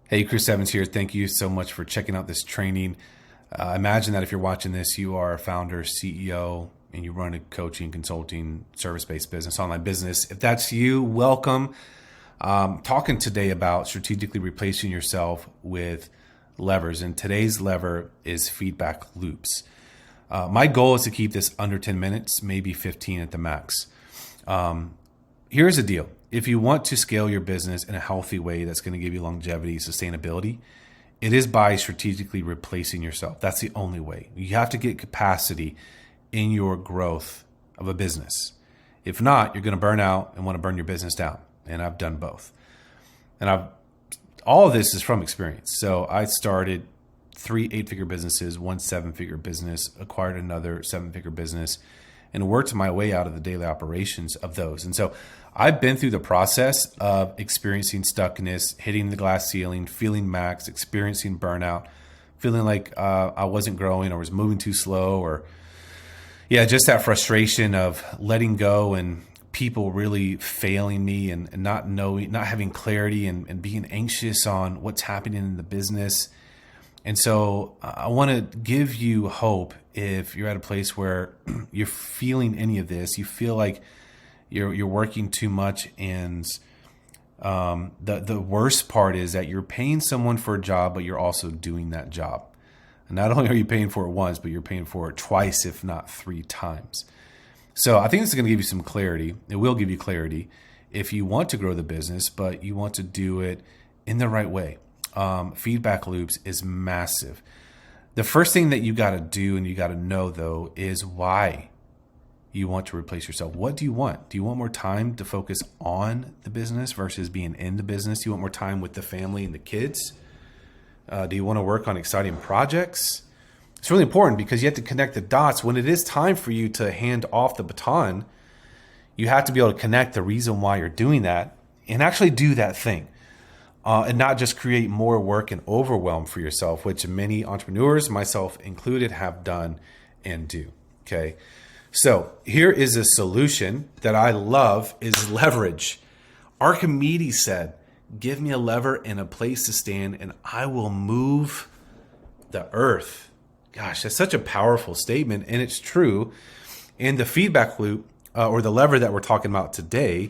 Hey, Chris Evans here. Thank you so much for checking out this training. Imagine that if you're watching this, you are a founder, CEO, and you run a coaching, consulting, service-based business, online business. If that's you, welcome. Talking today about strategically replacing yourself with levers. And today's lever is feedback loops. My goal is to keep this under 10 minutes, maybe 15 at the max. Here's the deal. If you want to scale your business in a healthy way that's going to give you longevity, sustainability, it is by strategically replacing yourself. That's the only way. You have to get capacity in your growth of a business. If not, you're going to burn out and want to burn your business down. And I've done both. All of this is from experience. So I started 3 8-figure businesses, 1 7-figure business, acquired another 7-figure business, and worked my way out of the daily operations of those. And so I've been through the process of experiencing stuckness, hitting the glass ceiling, feeling max, experiencing burnout, feeling like I wasn't growing or was moving too slow, or just that frustration of letting go and people really failing me and not knowing, not having clarity and being anxious on what's happening in the business. And so I want to give you hope if you're at a place where you're feeling any of this, you feel like you're working too much, and the worst part is that you're paying someone for a job, but you're also doing that job. And not only are you paying for it once, but you're paying for it twice, if not 3 times. So I think this is going to give you some clarity. It will give you clarity if you want to grow the business, but you want to do it in the right way. Feedback loops is massive. The first thing that you got to do and you got to know, though, is why you want to replace yourself. What do you want? Do you want more time to focus on the business versus being in the business? Do you want more time with the family and the kids? Do you want to work on exciting projects? It's really important because you have to connect the dots. When it is time for you to hand off the baton, you have to be able to connect the reason why you're doing that and actually do that thing. And not just create more work and overwhelm for yourself, which many entrepreneurs, myself included, have done and do. Okay. So here is a solution that I love is leverage. Archimedes said, give me a lever and a place to stand and I will move the earth. Gosh, that's such a powerful statement, and it's true. And the feedback loop or the lever that we're talking about today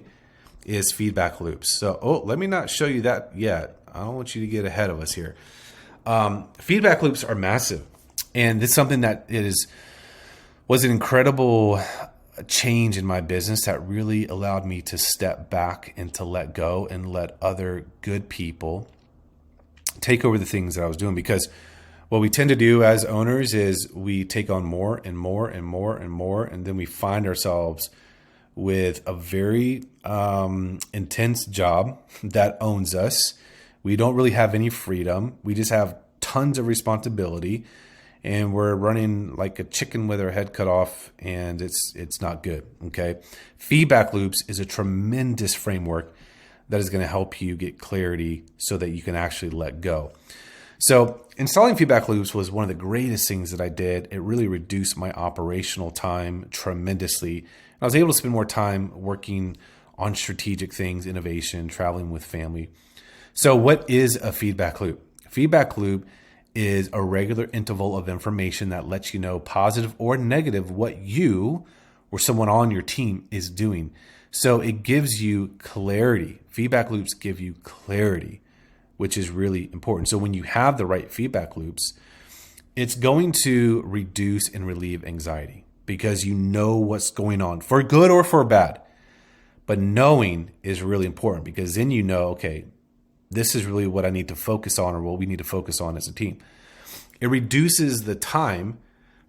is feedback loops. So, let me not show you that yet. I don't want you to get ahead of us here. Feedback loops are massive. And it's something that was an incredible change in my business that really allowed me to step back and to let go and let other good people take over the things that I was doing. Because what we tend to do as owners is we take on more and more and more and more, and then we find ourselves with a very intense job that owns us. We don't really have any freedom. We just have tons of responsibility, and we're running like a chicken with our head cut off, and it's not good. Okay. Feedback loops is a tremendous framework that is going to help you get clarity so that you can actually let go. So installing feedback loops was one of the greatest things that I did. It really reduced my operational time tremendously. I was able to spend more time working on strategic things, innovation, traveling with family. So what is a feedback loop? Feedback loop is a regular interval of information that lets you know, positive or negative, what you or someone on your team is doing. So it gives you clarity. Feedback loops give you clarity, which is really important. So when you have the right feedback loops, it's going to reduce and relieve anxiety because you know what's going on for good or for bad. But knowing is really important because then you know, okay, this is really what I need to focus on or what we need to focus on as a team. It reduces the time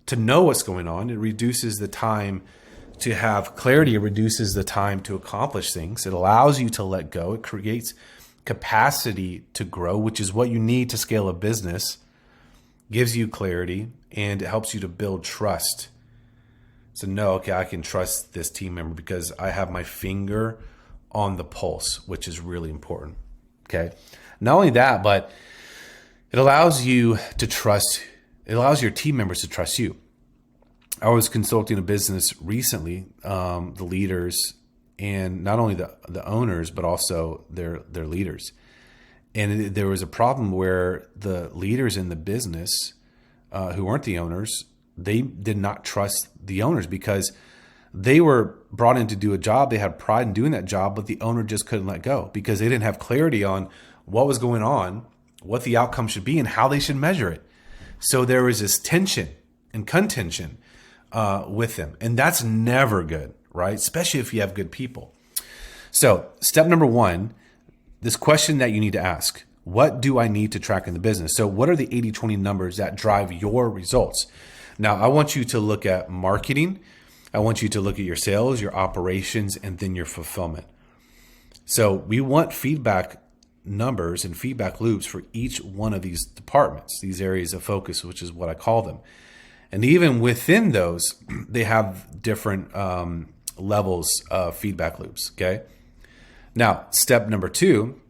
to know what's going on. It reduces the time to have clarity. It reduces the time to accomplish things. It allows you to let go. It creates capacity to grow, which is what you need to scale a business, gives you clarity, and it helps you to build trust. So know, okay, I can trust this team member because I have my finger on the pulse, which is really important. Okay. Not only that, but it allows you to trust, it allows your team members to trust you. I was consulting a business recently, the leaders, and not only the owners, but also their leaders. And there was a problem where the leaders in the business, who weren't the owners, they did not trust the owners because they were brought in to do a job. They had pride in doing that job, but the owner just couldn't let go because they didn't have clarity on what was going on, what the outcome should be, and how they should measure it. So there was this tension and contention with them. And that's never good, right? Especially if you have good people. So step number one, this question that you need to ask: what do I need to track in the business? So what are the 80-20 numbers that drive your results? Now, I want you to look at marketing. I want you to look at your sales, your operations, and then your fulfillment. So we want feedback numbers and feedback loops for each one of these departments, these areas of focus, which is what I call them. And even within those, they have different levels of feedback loops, okay? Now, step number two,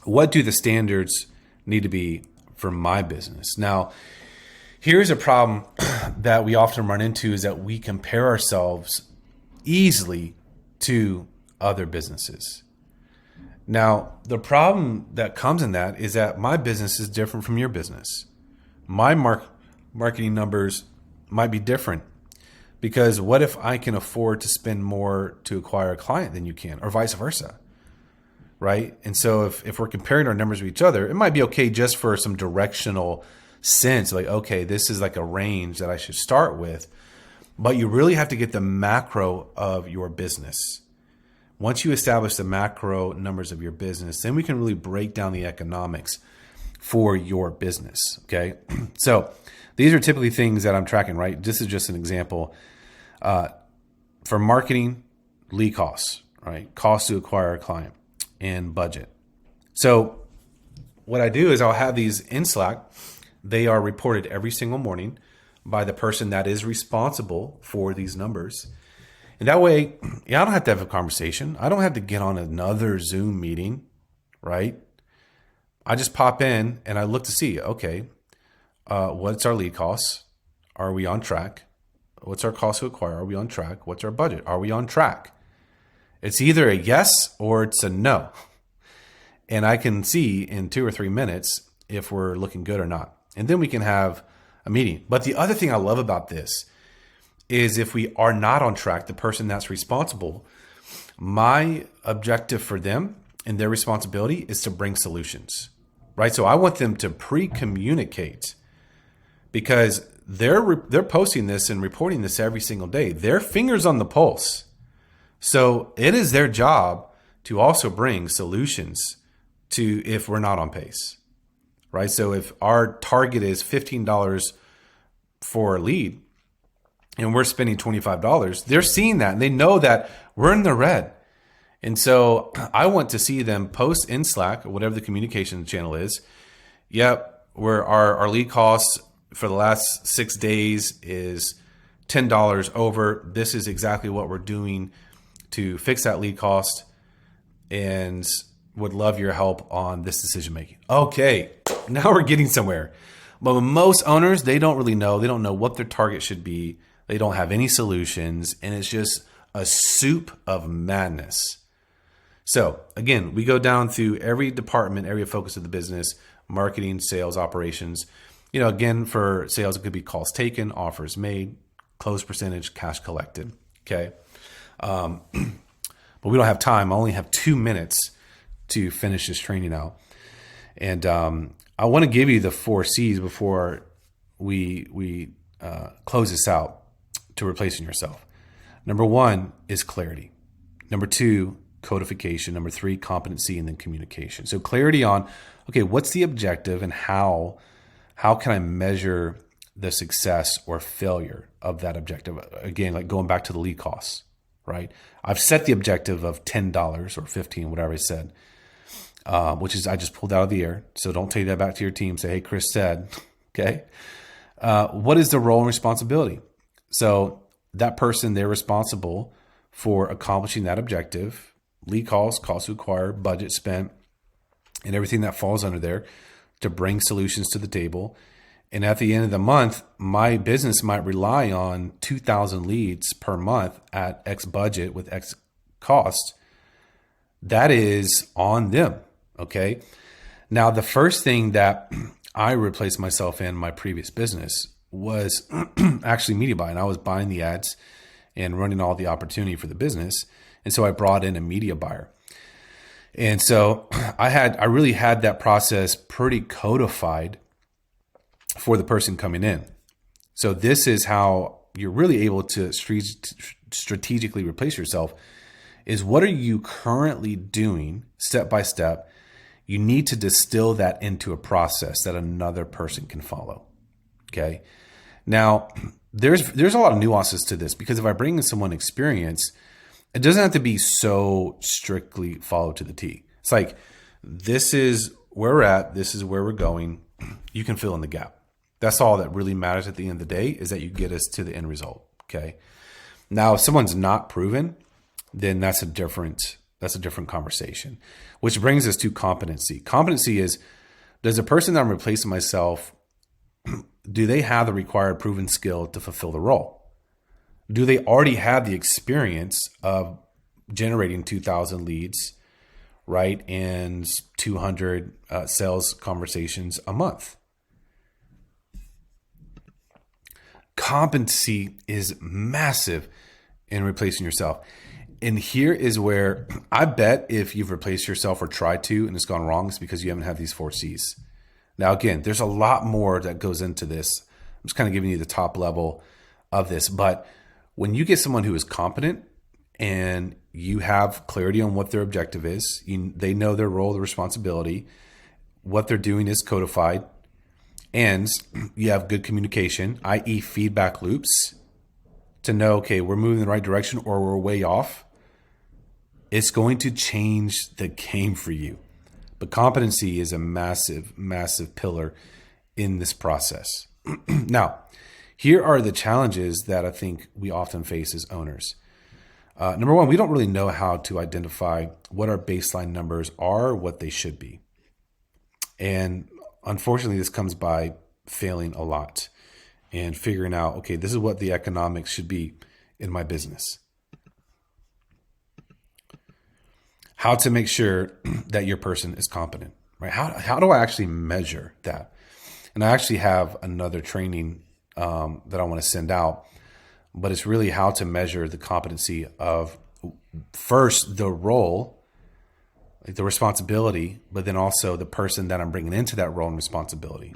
what do the standards need to be for my business? Now, here's a problem that we often run into is that we compare ourselves easily to other businesses. Now, the problem that comes in that is that my business is different from your business. My marketing numbers might be different because what if I can afford to spend more to acquire a client than you can, or vice versa, right? And so if we're comparing our numbers with each other, it might be okay just for some directional sense, like, okay, this is like a range that I should start with, but you really have to get the macro of your business. Once you establish the macro numbers of your business, then we can really break down the economics for your business, okay? So these are typically things that I'm tracking, right? This is just an example. For marketing, lead costs, right? Cost to acquire a client, and budget. So what I do is I'll have these in Slack. They are reported every single morning by the person that is responsible for these numbers. And that way, I don't have to have a conversation. I don't have to get on another Zoom meeting, right? I just pop in and I look to see, okay, what's our lead costs? Are we on track? What's our cost to acquire? Are we on track? What's our budget? Are we on track? It's either a yes or it's a no. And I can see in 2 or 3 minutes if we're looking good or not. And then we can have a meeting. But the other thing I love about this is if we are not on track, the person that's responsible, my objective for them and their responsibility is to bring solutions, right? So I want them to pre-communicate because they're posting this and reporting this every single day. Their fingers on the pulse. So it is their job to also bring solutions to if we're not on pace, right? So if our target is $15 for a lead and we're spending $25, they're seeing that and they know that we're in the red. And so I want to see them post in Slack or whatever the communication channel is. Yep, our lead costs for the last 6 days is $10 over. This is exactly what we're doing to fix that lead cost and would love your help on this decision making. Okay, now we're getting somewhere. But most owners, they don't really know. They don't know what their target should be. They don't have any solutions. And it's just a soup of madness. So again, we go down through every department, area of focus of the business: marketing, sales, operations. Again, for sales, it could be calls taken, offers made, close percentage, cash collected. Okay. But we don't have time. I only have 2 minutes to finish this training out. And I want to give you the 4 C's before we close this out to replacing yourself. Number 1 is clarity. Number 2, codification. Number 3, competency, and then communication. So clarity on, okay, what's the objective and how can I measure the success or failure of that objective? Again, like going back to the lead costs, right? I've set the objective of $10 or $15, whatever I said, which is I just pulled out of the air. So don't take that back to your team. Say, hey, Chris said, okay. What is the role and responsibility? So that person, they're responsible for accomplishing that objective: lead calls, cost to acquire, budget spent, and everything that falls under there to bring solutions to the table. And at the end of the month, my business might rely on 2,000 leads per month at X budget with X cost. That is on them. Okay. Now, the first thing that I replaced myself in my previous business was actually media buying. I was buying the ads and running all the opportunity for the business. And so I brought in a media buyer. And so I really had that process pretty codified for the person coming in. So this is how you're really able to strategically replace yourself, is what are you currently doing step by step? You need to distill that into a process that another person can follow. Okay. Now, there's a lot of nuances to this, because if I bring in someone experienced, it doesn't have to be so strictly followed to the T. It's like, this is where we're at. This is where we're going. You can fill in the gap. That's all that really matters at the end of the day, is that you get us to the end result. Okay. Now, if someone's not proven, then that's a different conversation, which brings us to competency. Competency is, does the person that I'm replacing myself, do they have the required proven skill to fulfill the role? Do they already have the experience of generating 2,000 leads, right, and 200 sales conversations a month? Competency is massive in replacing yourself. And here is where I bet if you've replaced yourself or tried to and it's gone wrong, it's because you haven't had these 4 C's. Now, again, there's a lot more that goes into this. I'm just kind of giving you the top level of this. But when you get someone who is competent and you have clarity on what their objective is, they know their role, their responsibility, what they're doing is codified, and you have good communication, i.e. feedback loops, to know, okay, we're moving in the right direction or we're way off, it's going to change the game for you. But competency is a massive, massive pillar in this process. Now, here are the challenges that I think we often face as owners. Number one, we don't really know how to identify what our baseline numbers are, what they should be. And unfortunately, this comes by failing a lot and figuring out, okay, this is what the economics should be in my business. How to make sure that your person is competent, right? How do I actually measure that? And I actually have another training that I want to send out, but it's really how to measure the competency of, first, the role, like the responsibility, but then also the person that I'm bringing into that role and responsibility.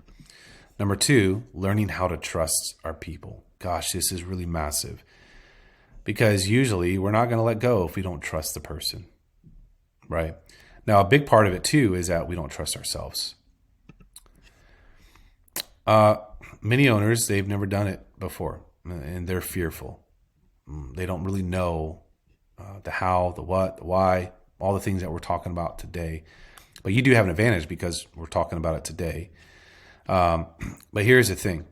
Number 2, learning how to trust our people. Gosh, this is really massive, because usually we're not going to let go if we don't trust the person. Right. Now, a big part of it too is that we don't trust ourselves. Many owners, they've never done it before, and they're fearful. They don't really know the how, the what, the why, all the things that we're talking about today. But you do have an advantage because we're talking about it today. But here's the thing.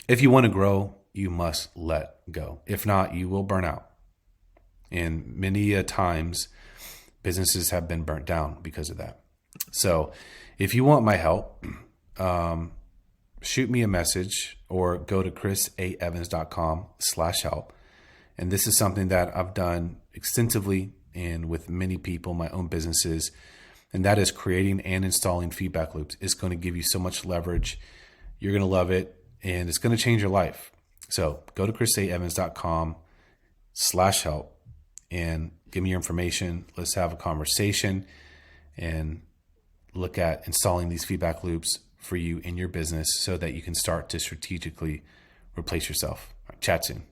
If you want to grow, you must let go. If not, you will burn out. And many times, businesses have been burnt down because of that. So if you want my help, shoot me a message or go to chrisaevans.com/help. And this is something that I've done extensively and with many people, my own businesses. And that is creating and installing feedback loops. It's going to give you so much leverage. You're going to love it, and it's going to change your life. So go to chrisaevans.com/help and give me your information. Let's have a conversation and look at installing these feedback loops for you in your business so that you can start to strategically replace yourself. Chat soon.